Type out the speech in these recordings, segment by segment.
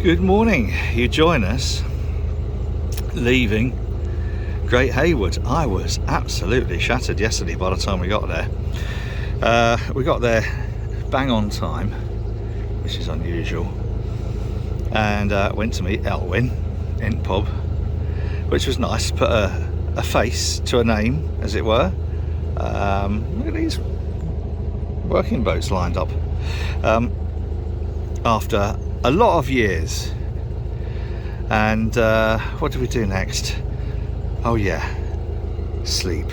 Good morning. You join us leaving Great Haywood. I was absolutely shattered yesterday by the time we got there. We got there bang on time, which is unusual, and went to meet Elwyn in pub, which was nice. Put a face to a name, as it were. Look at these working boats lined up. After a lot of years. And what do we do next? Oh yeah, sleep.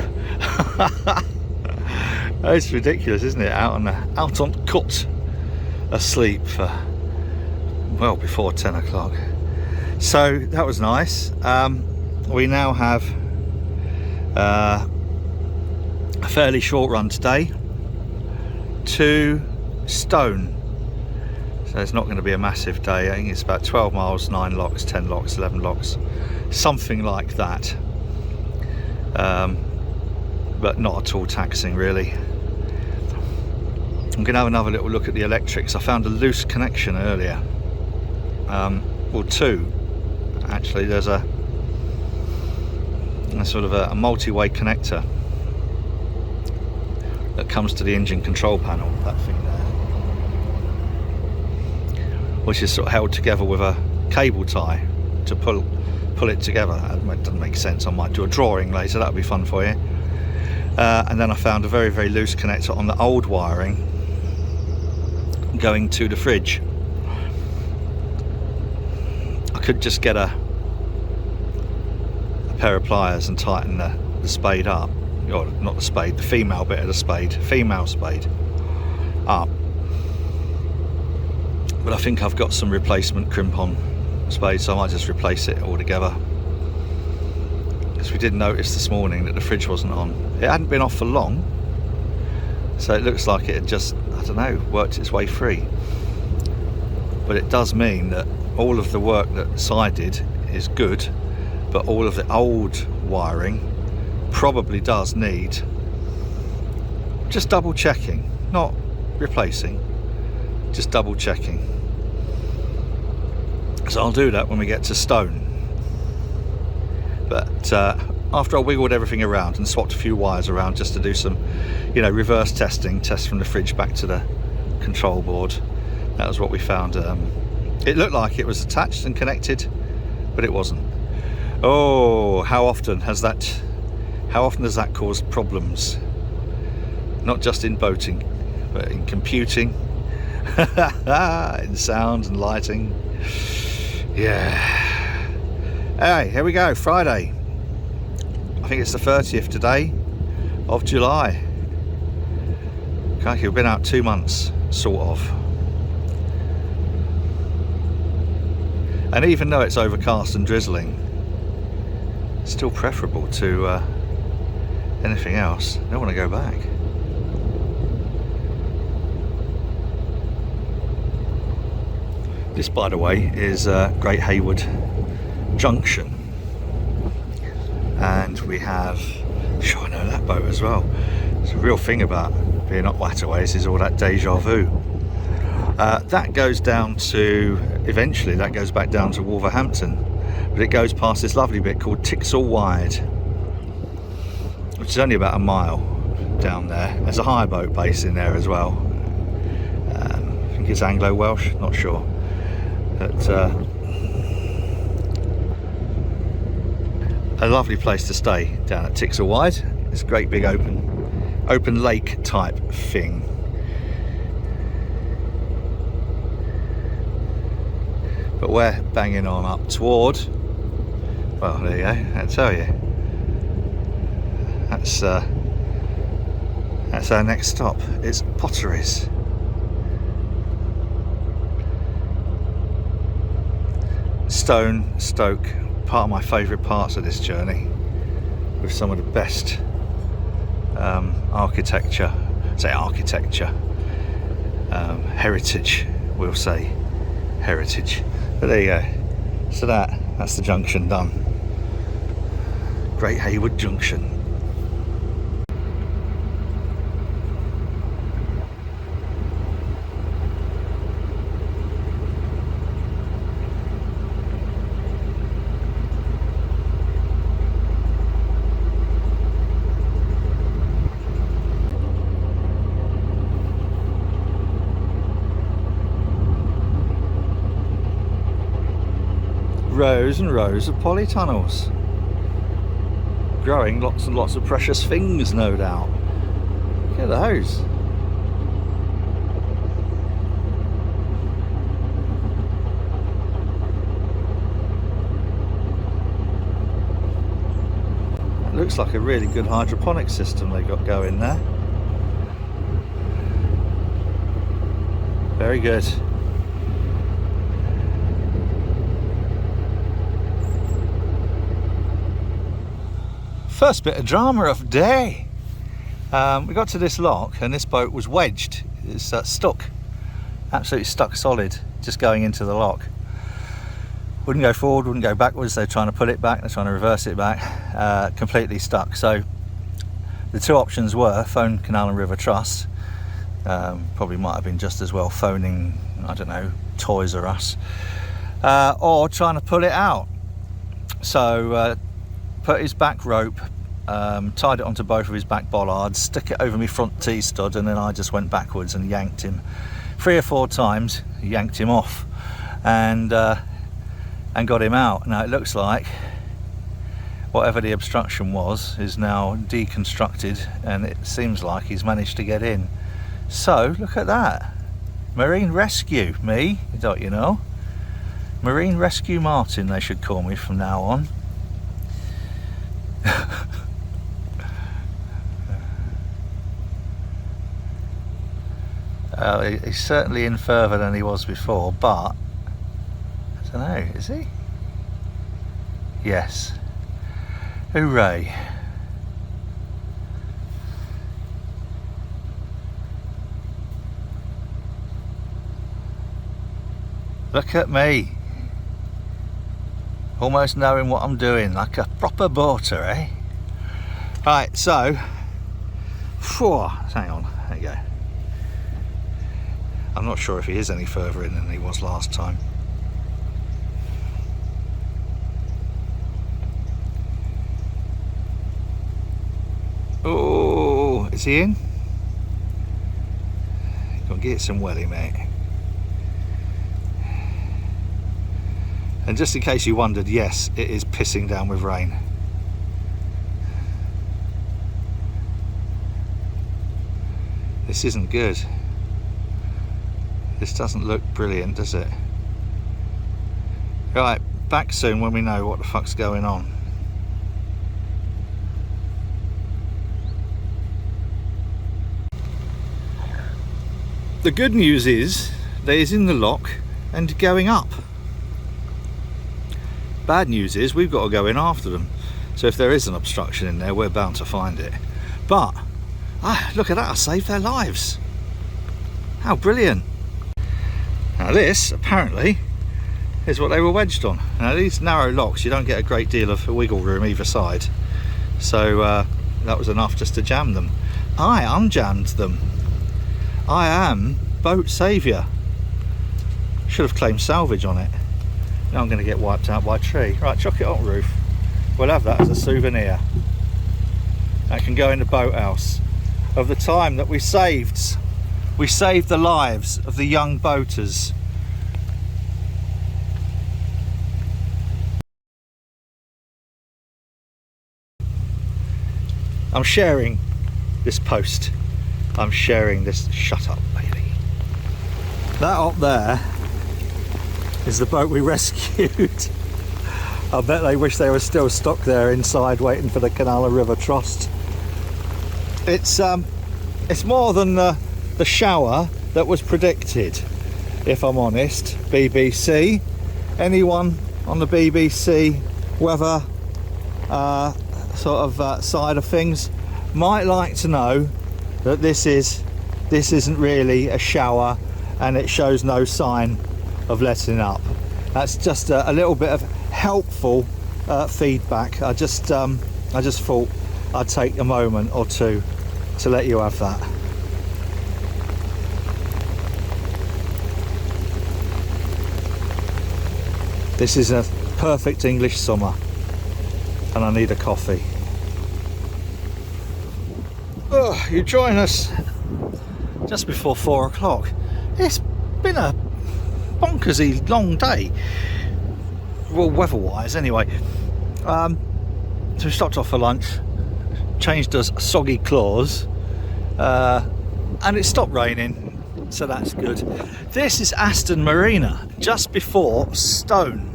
It's ridiculous, isn't it? Out on cut, asleep for well before 10 o'clock. So that was nice. We now have a fairly short run today to Stone. So it's not going to be a massive day. I think it's about 12 miles, 9 locks, 10 locks, 11 locks, something like that. But not at all taxing, really. I'm going to have another little look at the electrics. I found a loose connection earlier. Well, two actually. There's a sort of a multi-way connector that comes to the engine control panel. That thing there, which is sort of held together with a cable tie to pull it together. It doesn't make sense. I might do a drawing later, that'll be fun for you. And then I found a very, very loose connector on the old wiring going to the fridge. I could just get a pair of pliers and tighten the spade up, or not the spade, the female bit of the spade, female spade up. But I think I've got some replacement crimp-on spade, so I might just replace it altogether. Because we did notice this morning that the fridge wasn't on. It hadn't been off for long, so it looks like it had just, I don't know, worked its way free. But it does mean that all of the work that Si did is good, but all of the old wiring probably does need just double checking, not replacing. Just double checking. So I'll do that when we get to Stone. But after I wiggled everything around and swapped a few wires around just to do some, reverse testing, test from the fridge back to the control board, that was what we found. It looked like it was attached and connected, but it wasn't. Oh, how often does that cause problems? Not just in boating, but in computing. In sound and lighting. Yeah. Hey, here we go, Friday. I think it's the 30th today of July. Okay, we've been out 2 months, sort of. And even though it's overcast and drizzling, it's still preferable to anything else. I don't want to go back. This, by the way, is Great Haywood Junction, and we have, sure I know that boat as well. It's a real thing about being up Waterways is all that deja vu. That goes down to, eventually that goes back down to Wolverhampton, but it goes past this lovely bit called Tixall Wide, which is only about a mile down there. There's a hire boat base in there as well. I think it's Anglo-Welsh, not sure. But a lovely place to stay down at Tixall Wide. It's a great big open lake type thing. But we're banging on up toward, well, there you go, I tell you, that's our next stop. It's Potteries. Stone, Stoke, part of my favourite parts of this journey, with some of the best heritage, we'll say heritage. But there you go. So that's the junction done. Great Haywood Junction. rows and rows of polytunnels, growing lots and lots of precious things, no doubt. Look at those. It looks like a really good hydroponic system they got going there. Very good. First bit of drama of the day. We got to this lock and this boat was wedged. It's stuck, absolutely stuck solid, just going into the lock. Wouldn't go forward, wouldn't go backwards. They're trying to pull it back, they're trying to reverse it back. Completely stuck. So the two options were phone Canal and River Trust. Probably might have been just as well phoning, I don't know, Toys R Us, or trying to pull it out. So put his back rope, tied it onto both of his back bollards, stuck it over my front T-stud, and then I just went backwards and yanked him 3 or 4 times, yanked him off, and got him out. Now it looks like whatever the obstruction was is now deconstructed, and it seems like he's managed to get in. So look at that, Marine Rescue, me, don't you know? Marine Rescue Martyn, they should call me from now on. He's certainly in further than he was before, but I don't know, is he? Yes. Hooray. Look at me, almost knowing what I'm doing, like a proper boater, eh? Right, so, hang on, there you go. I'm not sure if he is any further in than he was last time. Oh, is he in? Go and get some welly, mate. And just in case you wondered, yes, it is pissing down with rain. This isn't good. This doesn't look brilliant, does it? Right, back soon when we know what the fuck's going on. The good news is that he's in the lock and going up. Bad news is we've got to go in after them. So if there is an obstruction in there, we're bound to find it. But, look at that, I saved their lives. How brilliant. Now this, apparently, is what they were wedged on. Now these narrow locks, you don't get a great deal of wiggle room either side. So that was enough just to jam them. I unjammed them. I am boat saviour. Should have claimed salvage on it. Now I'm going to get wiped out by a tree. Right, chuck it on roof. We'll have that as a souvenir. That can go in the boathouse of the time that we saved the lives of the young boaters. I'm sharing this post. I'm sharing this. Shut up, baby. That up there is the boat we rescued. I bet they wish they were still stuck there inside waiting for the Canal and River Trust. It's more than the shower that was predicted, if I'm honest. BBC, anyone on the BBC weather side of things might like to know that this isn't really a shower, and it shows no sign of letting up. That's just a little bit of helpful feedback. I just thought I'd take a moment or two to let you have that. This is a perfect English summer and I need a coffee. Oh, you join us just before 4 o'clock. It's been a bonkersy long day. well, weather-wise anyway. So we stopped off for lunch, changed us soggy claws, and it stopped raining, so that's good. This is Aston Marina, just before Stone.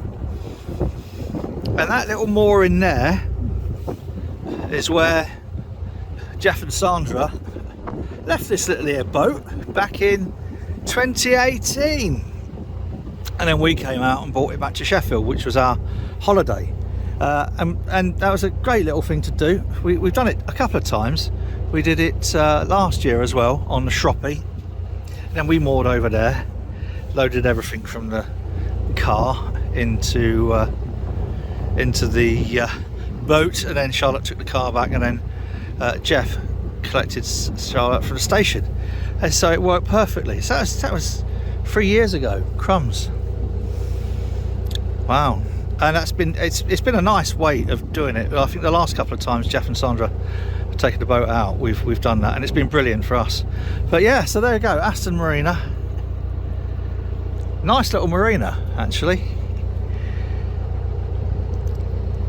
And that little moor in there is where Jeff and Sandra left this little airboat back in 2018. And then we came out and brought it back to Sheffield, which was our holiday. And that was a great little thing to do. We've done it a couple of times. We did it last year as well on the Shroppie. Then we moored over there, loaded everything from the car into the boat, and then Charlotte took the car back, and then Jeff collected Charlotte from the station, and so it worked perfectly. So that was 3 years ago. Crumbs. Wow. And it's been a nice way of doing it. I think the last couple of times Jeff and Sandra have taken the boat out, we've done that, and it's been brilliant for us. But yeah, so there you go, Aston Marina. Nice little marina, actually.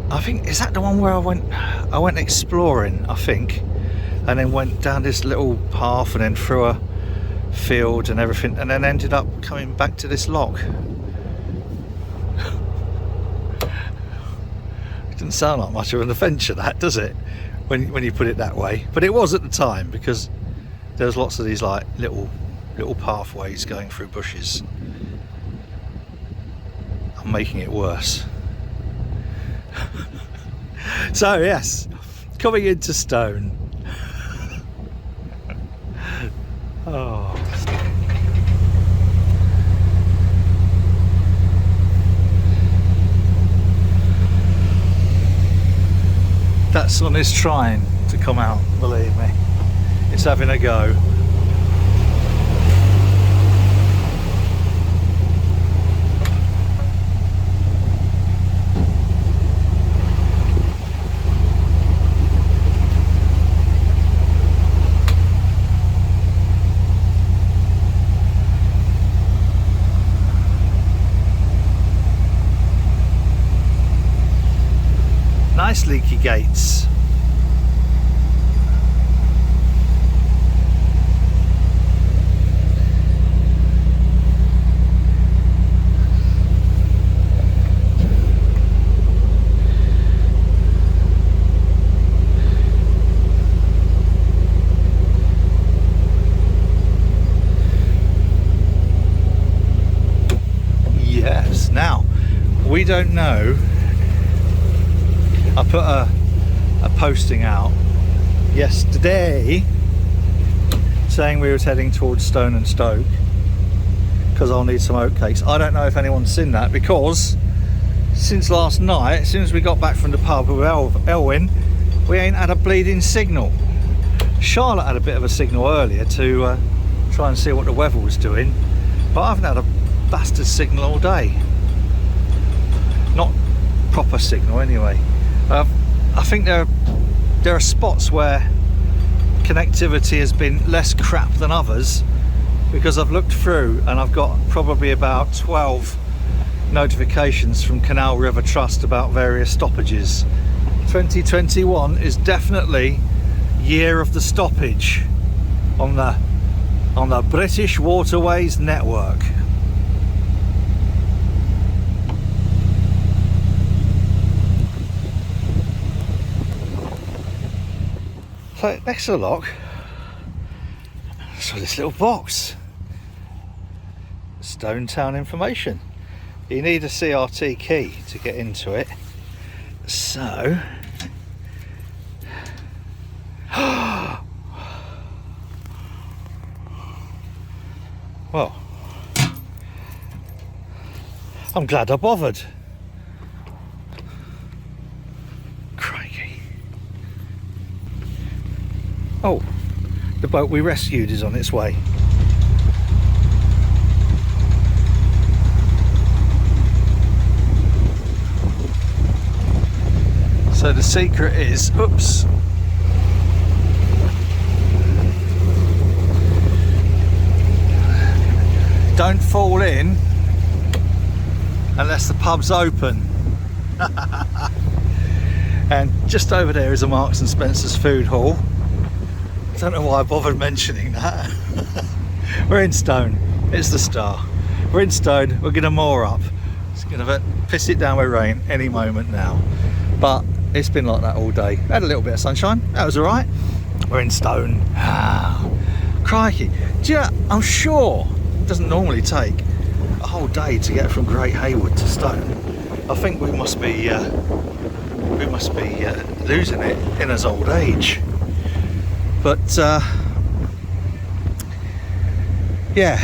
I think, is that the one where I went exploring, I think, and then went down this little path and then through a field and everything, and then ended up coming back to this lock. It didn't sound like much of an adventure, that, does it, when you put it that way? But it was at the time, because there was lots of these like little pathways going through bushes. I'm making it worse. So yes, coming into Stone. Oh. That sun is trying to come out, believe me. It's having a go. Nice leaky gates. Yes, now we don't know. I put a posting out yesterday saying we was heading towards Stone and Stoke because I'll need some oatcakes. I don't know if anyone's seen that, because since last night, as soon as we got back from the pub with Elwyn, we ain't had a bleeding signal. Charlotte had a bit of a signal earlier to try and see what the weather was doing, but I haven't had a bastard signal all day. Not proper signal anyway. I think there are spots where connectivity has been less crap than others, because I've looked through and I've got probably about 12 notifications from Canal River Trust about various stoppages. 2021 is definitely year of the stoppage on the British Waterways network. So next to the lock, so this little box, Stone Town information. You need a CRT key to get into it. So, well, I'm glad I bothered. Oh, the boat we rescued is on its way. So the secret is, oops, don't fall in unless the pub's open. And just over there is a Marks and Spencer's food hall. Don't know why I bothered mentioning that. We're in Stone. It's the Star. We're in Stone. We're gonna moor up. It's gonna piss it down with rain any moment now. But it's been like that all day. Had a little bit of sunshine. That was all right. We're in Stone. Ah, crikey. Do you know, I'm sure it doesn't normally take a whole day to get from Great Haywood to Stone. I think we must be losing it in his old age. But yeah,